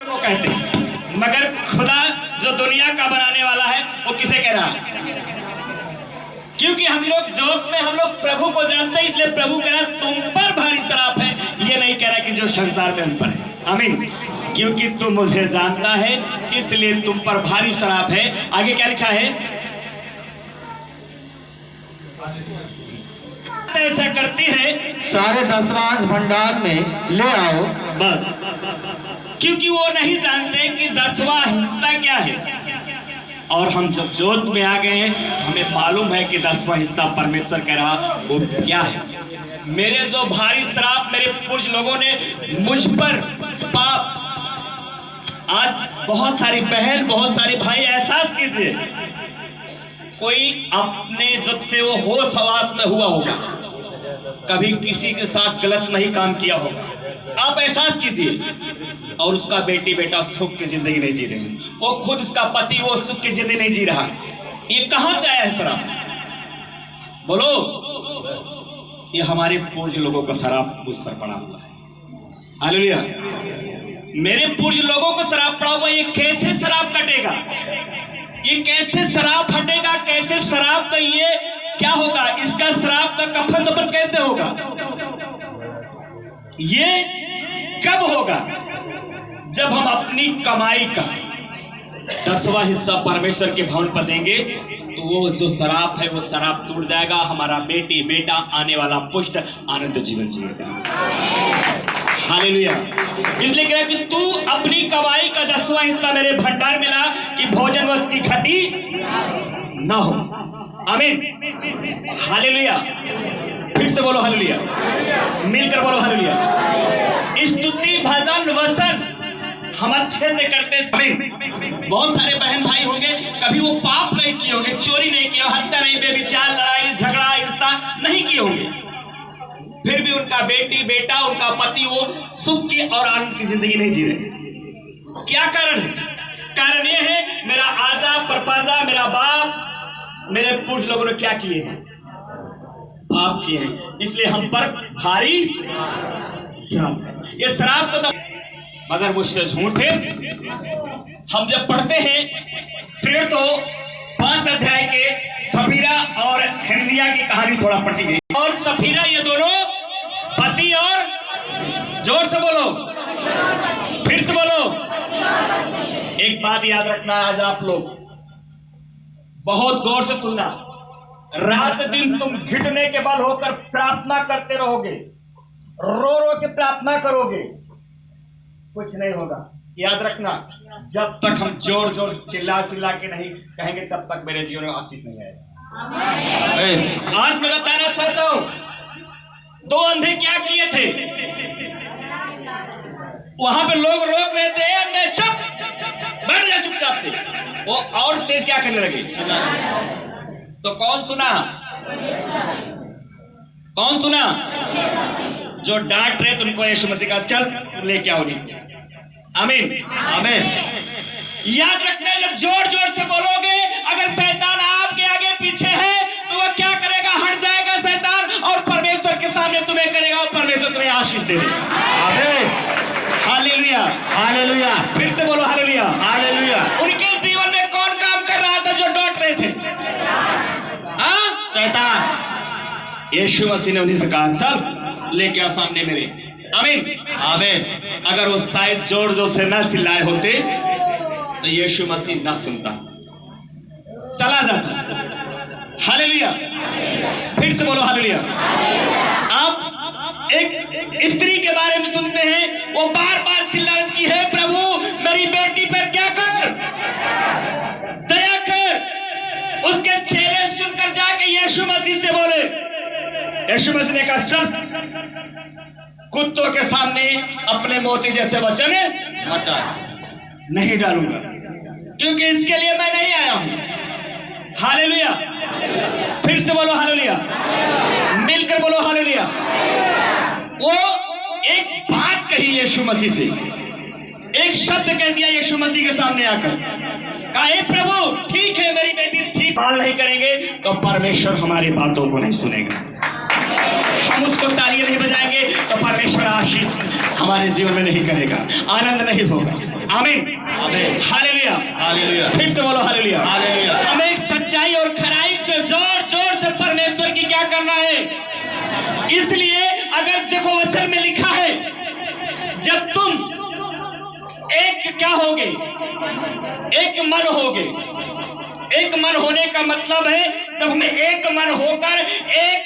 को कहते हैं, मगर खुदा जो दुनिया का बनाने वाला है वो किसे कह रहा है? क्योंकि हम लोग जोत में हम लोग प्रभु को जानते हैं, इसलिए प्रभु कह रहा है तुम पर भारी श्राप है। ये नहीं कह रहा कि जो संसार में उन पर है। आमीन। क्योंकि तुम मुझे जानता है इसलिए तुम पर भारी श्राप है। आगे क्या लिखा है? ऐसा करती है सारे दसवांश भंडार में ले आओ। बस क्योंकि वो नहीं जानते कि 10वां हिस्सा क्या है। और हम जब जोत में आ गए हैं हमें मालूम है कि 10वां हिस्सा परमेश्वर कह रहा वो क्या है। मेरे जो भारी श्राप मेरे पूर्व लोगों ने मुझ पर पाप, आज बहुत सारी बहन बहुत सारे भाई एहसास कीजिए, कोई अपने जब से वो होश हवास में हुआ होगा, कभी किसी के साथ गलत नहीं काम किया होगा, आप एहसास कीजिए, और उसका बेटी बेटा सुख की जिंदगी नहीं जी रहे हैं, वो खुद उसका पति वो सुख की जिंदगी नहीं जी रहा। ये कहां से आया है शराब? बोलो। ये हमारे पूर्व लोगों का शराब मुझ पर पड़ा हुआ है। हालेलुया। मेरे पूर्व लोगों को शराब पड़ा हुआ। ये कैसे शराब कटेगा? ये कैसे शराब हटेगा? कैसे शराब का ये क्या होगा? इसका शराब का कफन दफन कैसे होगा? ये कब होगा? जब हम अपनी कमाई का 10वां हिस्सा परमेश्वर के भवन पर देंगे तो वो जो शराब है वो शराब टूट जाएगा। हमारा बेटी बेटा आने वाला पुष्ट आनंद जीवन जिएगा। हालेलुया। इसलिए कह कि तू अपनी कमाई का 10वां हिस्सा मेरे भंडार में ला कि भोजन वस्तु खटी ना हो। आमीन। हालेलुया। फिर से बोलो हालेलुया। मिलकर बोलो हालेलुया। स्तुति भजन वचन हम अच्छे से करते हैं। बहुत सारे बहन भाई होंगे कभी वो पाप नहीं किए होंगे, चोरी नहीं किए, हत्या नहीं, बेविचार, लड़ाई झगड़ा ईर्ष्या नहीं किए होंगे, फिर भी उनका बेटी बेटा उनका पति वो सुख की और आनंद की जिंदगी नहीं जी रहे। क्या कारण है? कारण ये है मेरा आजा परपाजा मेरा बाप मेरे पूर्व लोगों ने क्या किए हैं? पाप किए हैं, इसलिए हम पर भारी श्राप है। ये श्राप को तो मगर मुझसे झूठ है। हम जब पढ़ते हैं फिर तो 5 अध्याय के सफीरा और हिंदिया की कहानी थोड़ा पढ़ी गई। और सफीरा ये दोनों पति और, जोर से बोलो, फिर से बोलो। एक बात याद रखना, आज आप लोग बहुत गौर से सुनना, रात दिन तुम घिटने के बल होकर प्रार्थना करते रहोगे, रो रो के प्रार्थना करोगे, कुछ नहीं होगा। याद रखना, जब तक हम जोर जोर चिल्ला चिल्ला के नहीं कहेंगे तब तक मेरे जीवन में आशीष नहीं आएगा। आज मैं बताना चाहता हूं 2 अंधे क्या किए थे। वहां पे लोग रोक रहे थे, अंधे चुप बैठ जा, चुपचाप थे। वो और तेज क्या करने लगे? तो कौन सुना? कौन सुना? जो डांट रहे थे उनको यीशु मसीह का चल लेके आओ। आमीन। आमीन। याद रखना, जब जोर जोर से बोलोगे, अगर शैतान आपके आगे पीछे है तो वह क्या करेगा? हट जाएगा शैतान और परमेश्वर के सामने तुम्हें करेगा और परमेश्वर तुम्हें आशीष देगा। आमीन। हालेलुया। हालेलुया। फिर से बोलो हालेलुया। हालेलुया। उनके जीवन में कौन काम कर रहा था जो डांट रहे थे? शैतान। यीशु मसीह ने उन्हीं से कहा चल लेके आ सामने मेरे। आमीन। आमीन। अगर वो शायद जोर जोर से ना चिल्लाए होते तो यीशु मसीह ना सुनता, चला जाता। हालेलुया। फिर से बोलो हालेलुया। आप एक स्त्री के बारे में सुनते हैं, वो बार बार चिल्ला रही है प्रभु मेरी बेटी पर क्या कर, दया कर। उसके चेहरे सुनकर जाके यीशु मसीह से बोले, यीशु मसीह ने कहा चल कुत्तों के सामने अपने मोती जैसे वचन हटा नहीं डालूंगा, क्योंकि इसके लिए मैं नहीं आया हूं। हालेलुया। फिर से बोलो हालेलुया। मिलकर बोलो हालेलुया। वो एक बात कही यीशु मसीह से, एक शब्द कह दिया यीशु मसीह के सामने आकर, कहा हे प्रभु ठीक है मेरी बेटी ठीक पाल नहीं करेंगे तो परमेश्वर हमारी बातों को नहीं सुनेगा, हम उसको तालियां नहीं बजाएंगे तो परमेश्वर आशीष हमारे जीवन में नहीं करेगा, आनंद नहीं होगा। आमीन आमीन हालेलुया हालेलुया फिर से बोलो हालेलुया हालेलुया। हमें एक सच्चाई और खराई से जोर जोर से परमेश्वर की क्या करना है। इसलिए अगर देखो वचन में लिखा है जब तुम एक क्या होगे, एक मन होगे। एक मन होने का मतलब है जब हमें एक मन होकर एक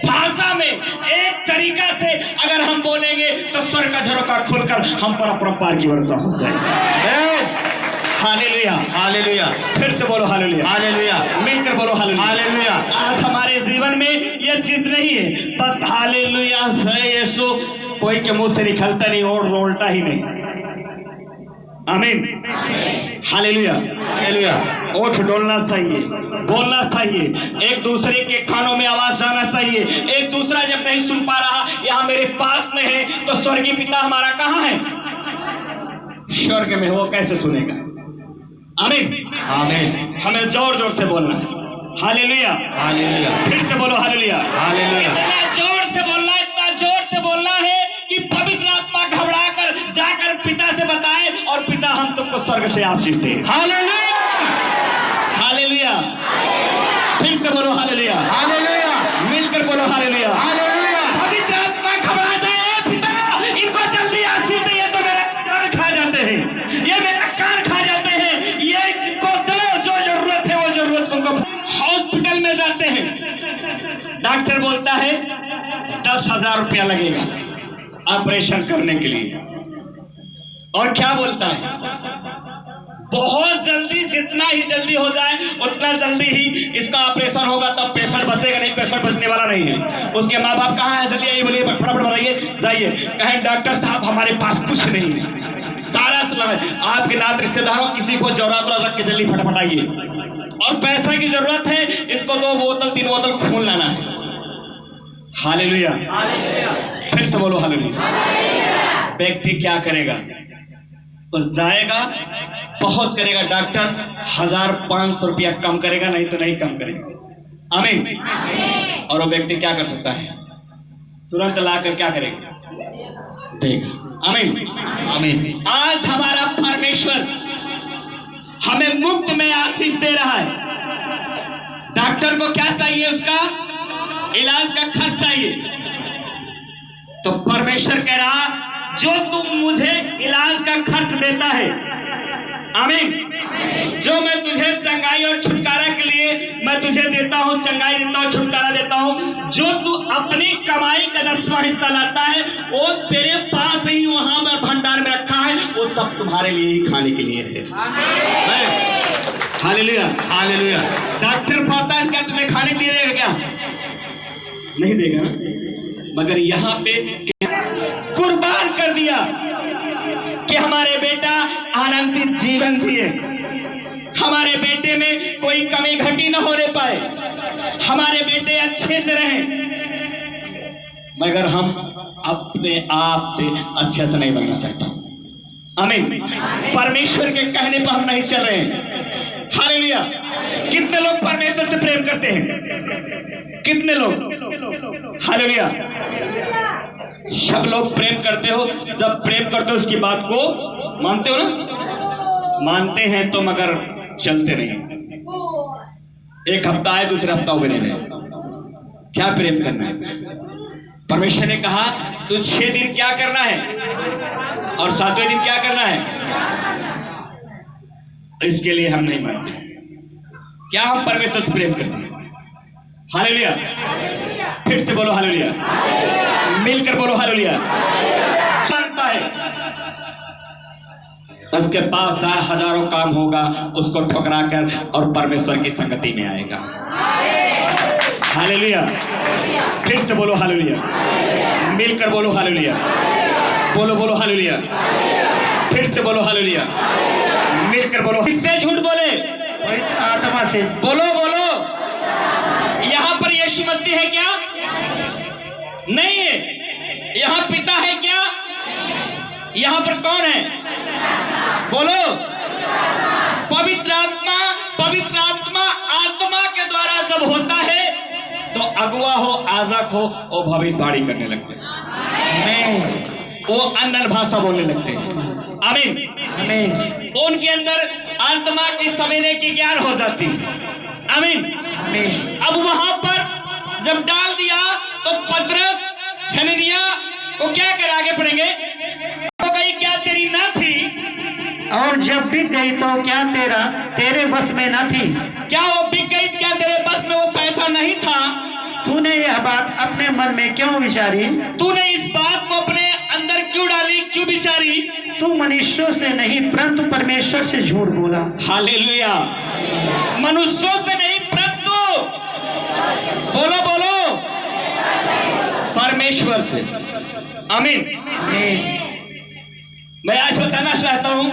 भाषा में एक तरीका से अगर हम बोलेंगे तो स्वर्ग का झरोखा खुलकर हम पर अपरंपार की वर्षा हो जाए। हालेलुया हालेलुया फिर से बोलो हालेलुया हालेलुया मिलकर बोलो हालेलुया हालेलुया। आज हमारे जीवन में यह चीज नहीं है बस हालेलुया है यीशु कोई के मुंह से निकलता नहीं और रोलता ही नहीं। आमीन हालेलुया हालेलुया। ओठ डोलना चाहिए, बोलना चाहिए, एक दूसरे के कानों में आवाज जाना चाहिए। एक दूसरा जब नहीं सुन पा रहा यहाँ मेरे पास में है तो स्वर्गीय पिता हमारा कहाँ है, स्वर्ग में, वो कैसे सुनेगा। आमीन आमीन हमें जोर जोर से बोलना है हालेलुया हालेलुया फिर से बोलो हालेलुया हालेलुया। इतना जोर से बोलना, इतना जोर से बोलना है कि पवित्र आत्मा घबरा कर जाकर पिता से बताए और पिता हम सबको स्वर्ग से आशीष दे। हालेलुया हालेलुया फिर से बोलो हालेलुया हालेलुया मिलकर बोलो हालेलुया हालेलुया। पवित्र आत्मा घबरा जाए पिता इनको जल्दी आशीष दे, ये तो मेरा कान खा जाते हैं, ये मेरा कान खा जाते हैं, ये इनको दो जो जरूरत है वो जरूरत उनको। हॉस्पिटल में जाते हैं डॉक्टर बोलता है 10,000 रुपया लगेगा ऑपरेशन करने के लिए और क्या बोलता है बहुत जल्दी, जितना ही जल्दी हो जाए उतना जल्दी ही इसका ऑपरेशन होगा तब पेशेंट बचेगा, नहीं पेशेंट बचने वाला नहीं है। उसके माँ बाप कहाँ है, जल्दी आइए, बोलिए फटाफट बताइए, जाइए, कहें डॉक्टर साहब हमारे पास कुछ नहीं है, सारा आपके नात रिश्तेदारों किसी को जरूरत रख के जल्दी फटाफट आइए और पैसे की जरूरत है, इसको 2 बोतल 3 बोतल खून लाना है। हालेलुया फिर से बोलो हालेलुया। व्यक्ति क्या करेगा, तो जाएगा बहुत करेगा, डॉक्टर 1,500 रुपया कम करेगा, नहीं तो नहीं कम करेगा। आमीन और वो व्यक्ति क्या कर सकता है, तुरंत लाकर क्या करेगा, देगा। आमीन आमीन। आज हमारा परमेश्वर हमें मुफ्त में आशीष दे रहा है। डॉक्टर को क्या चाहिए, उसका इलाज का खर्च चाहिए, तो परमेश्वर कह रहा जो तुम मुझे इलाज का खर्च देता है, आमीन, जो मैं तुझे चंगाई और छुटकारा के लिए मैं तुझे देता हूँ, चंगाई देता हूँ, छुटकारा देता हूँ, जो तू अपनी कमाई का 10वां हिस्सा लाता है वो तेरे पास ही वहां पर भंडार में रखा है, वो सब तुम्हारे लिए ही खाने के लिए है। Hallelujah hallelujah. डॉक्टर पाता है क्या तुम्हें खाने के लिए देगा, क्या नहीं देगा ना, मगर यहाँ पे कुर्बान कर दिया कि हमारे बेटा आनंदित जीवन दिए, हमारे बेटे में कोई कमी घटी न होने पाए, हमारे बेटे अच्छे से रहें, मगर हम अपने आप से अच्छे से नहीं बनना चाहता। आमीन। परमेश्वर के कहने पर हम नहीं चल रहे हैं। हालेलुया। कितने लोग परमेश्वर से प्रेम करते हैं, कितने लोग, हालेलुया। सब लोग प्रेम करते हो, जब प्रेम करते हो उसकी बात को मानते हो ना, मानते हैं तो मगर चलते नहीं। एक हफ्ता है दूसरे हफ्ता हो नहीं, क्या प्रेम करना है। परमेश्वर ने कहा तू 6 दिन क्या करना है और 7वें दिन क्या करना है, इसके लिए हम नहीं मानते। क्या हम परमेश्वर से प्रेम करते हैं। हालेलुया। फिर से बोलो हालेलुया, मिलकर बोलो हालेलुया। जानता है उसके पास हजारों काम होगा, उसको ठुकरा कर और परमेश्वर की संगति में आएगा। हालेलुया। फिर से बोलो हालेलुया, मिलकर बोलो हालेलुया, बोलो बोलो हालेलुया। फिर से बोलो हालेलुया, मिलकर बोलो। किससे झूठ बोले, आत्मा से बोलो बोलो। यहाँ पर यीशु मसीह है क्या, नहीं है। यहाँ पिता है क्या, यहाँ पर कौन है, बोलो। पवित्र आत्मा, पवित्र आत्मा आत्मा के द्वारा जब होता है तो अगुआ हो, आजक हो, वो भविष्यवाणी करने लगते हैं, वो अन्य भाषा बोलने लगते हैं। आमीन। आमीन उनके अंदर आत्मा की समझने की ज्ञान हो जाती। आमीन। आमीन अब वहां पर जब डाल दिया तो पतरस हननिया को क्या कर आगे पढ़ेंगे, हो गई क्या तेरी न थी, और जब बिक गई तो क्या तेरे बस में न थी। क्या वो बिक गई, क्या तेरे बस में वो पैसा नहीं था। तूने यह बात अपने मन में क्यों विचारी। तूने इस बात को अपने अंदर क्यों डाली, क्यों विचारी। तू मनुष्यों से नहीं परंतु परमेश्वर से झूठ बोला। हालेलुया। मनुष्यों से नहीं परंतु बोलो बोलो परमेश्वर से। आमीन। आमीन मैं आज बताना चाहता हूं